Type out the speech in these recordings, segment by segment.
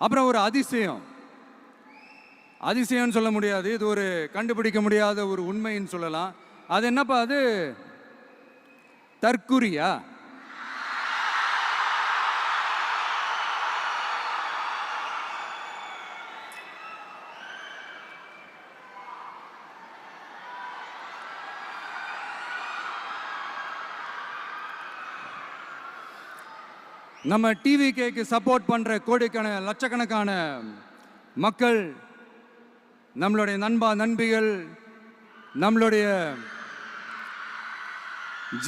அப்புறம் ஒரு அதிசயம். அதிசயம்னு சொல்ல முடியாது, இது ஒரு கண்டுபிடிக்க முடியாத ஒரு உண்மைன்னு சொல்லலாம். அது என்னப்பா அது? தற்குறியா? நம்ம டிவிகேக்கு சப்போர்ட் பண்ற கோடிக்கணக்கான லட்சக்கணக்கான மக்கள், நம்மளுடைய நண்பிகள், நம்மளுடைய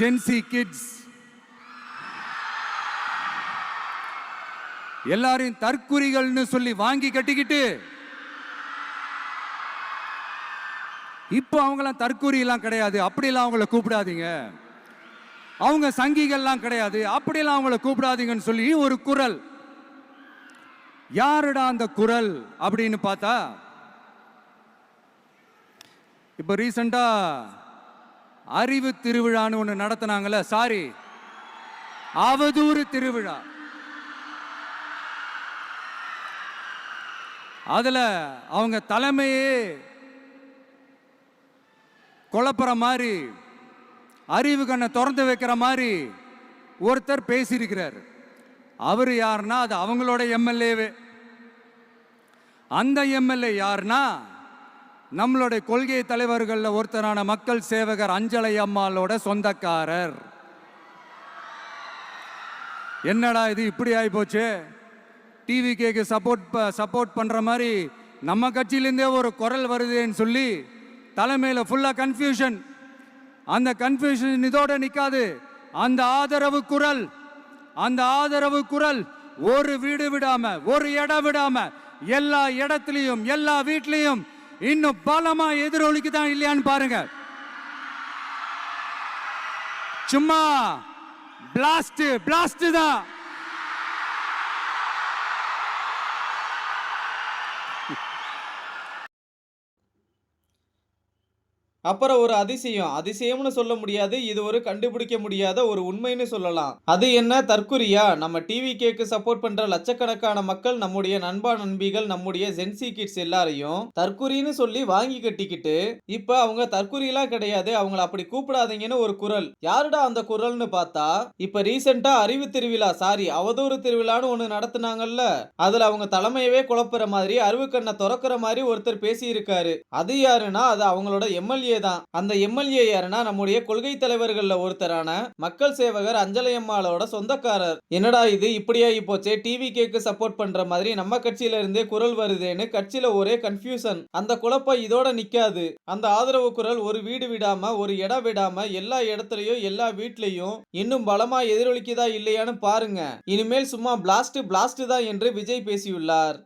ஜென்சி கிட்ஸ் எல்லாரையும் தற்குறிகள்னு சொல்லி வாங்கி கட்டிக்கிட்டு இப்போ அவங்களாம் தற்குறியெல்லாம் கிடையாது, அப்படிலாம் அவங்கள கூப்பிடாதீங்க, அவங்க சங்கிகள்லாம் கிடையாது, அப்படியெல்லாம் அவங்கள கூப்பிடாதீங்கன்னு சொல்லி ஒரு குரல். யாருடா அந்த குரல் அப்படின்னு பார்த்தா, இப்ப ரீசெண்டா அறிவு திருவிழான்னு ஒன்று நடத்தினாங்கல்ல, சாரி அவதூறு திருவிழா. அதுல அவங்க தலைமையே குழப்புற மாதிரி, அறிவு கண்ணை திறந்து வைக்கிற மாதிரி ஒருத்தர் பேசியிருக்கிறார். அவர் யாருன்னா அது அவங்களோட எம்எல்ஏவே. அந்த எம்எல்ஏ யாருன்னா நம்மளுடைய கொள்கை தலைவர்கள் ஒருத்தரான மக்கள் சேவகர் அஞ்சலை அம்மாளோட சொந்தக்காரர். என்னடா இது இப்படி ஆகி போச்சு? டிவிகேக்கு சப்போர்ட் பண்ற மாதிரி நம்ம கட்சியிலேருந்தே ஒரு குரல் வருதுன்னு சொல்லி தலைமையில் ஃபுல்லா கன்ஃபியூஷன். அந்த கன்ஃபியூஷன் இதோட நிக்காது. அந்த ஆதரவு குரல் ஒரு வீடு விடாம, ஒரு இடம் விடாம, எல்லா இடத்துலையும், எல்லா வீட்லையும் இன்னும் பலமா எதிரொலிக்குதான் இல்லையான்னு பாருங்க. சும்மா பிளாஸ்ட் தான். அப்புறம் ஒரு அதிசயம்னு சொல்ல முடியாது, இது ஒரு கண்டுபிடிக்க முடியாத ஒரு உண்மைன்னு சொல்லலாம். அது என்ன, தற்குறியா? நம்ம டிவிகேக்கு சப்போர்ட் பண்ற லட்சக்கணக்கான மக்கள், நம்முடைய நண்பிகள், நம்முடைய ஜென்சி கிட்ஸ் எல்லாரையும் தற்குறின்னு சொல்லி வாங்கி கட்டிக்கிட்டு இப்ப அவங்க தற்குறியெல்லாம் கிடையாது, அவங்கள அப்படி கூப்பிடாதீங்கன்னு ஒரு குரல். யாருடா அந்த குரல்னு பார்த்தா, இப்ப ரீசெண்டா அறிவு திருவிழா, சாரி அவதூறு திருவிழான்னு ஒண்ணு நடத்துனாங்கல்ல, அதுல அவங்க தலைமையவே குழப்புற மாதிரி, அறிவு கண்ணை திறக்கிற மாதிரி ஒருத்தர் பேசி இருக்காரு. அது யாருன்னா அது அவங்களோட எம்எல்ஏ தான். அந்த எம்எல்ஏ யாருன்னா நம்முடைய கொள்கை தலைவர்கள்ல ஒருத்தரான மக்கள் சேவகர் அஞ்சலை அம்மாளோட சொந்தக்காரர். என்னடா இது இப்படி ஆகி போச்சே, டிவிகேக்கு சப்போர்ட் பண்ற மாதிரி நம்ம கட்சியில இருந்தே குரல் வருதேன்னு கட்சியில ஒரே கன்ஃபியூஷன். அந்த குழப்பம் இதோட நிக்காது. அந்த ஆதரவு குரல் ஒரு வீடு விடாம, ஒரு இடம் விடாம, எல்லா இடத்துலயும், எல்லா வீட்லயும் இன்னும் பலமா எதிரொலிக்குதா இல்லையான்னு பாருங்க. இனிமேல் சும்மா பிளாஸ்ட் தான் என்று விஜய் பேசியுள்ளார்.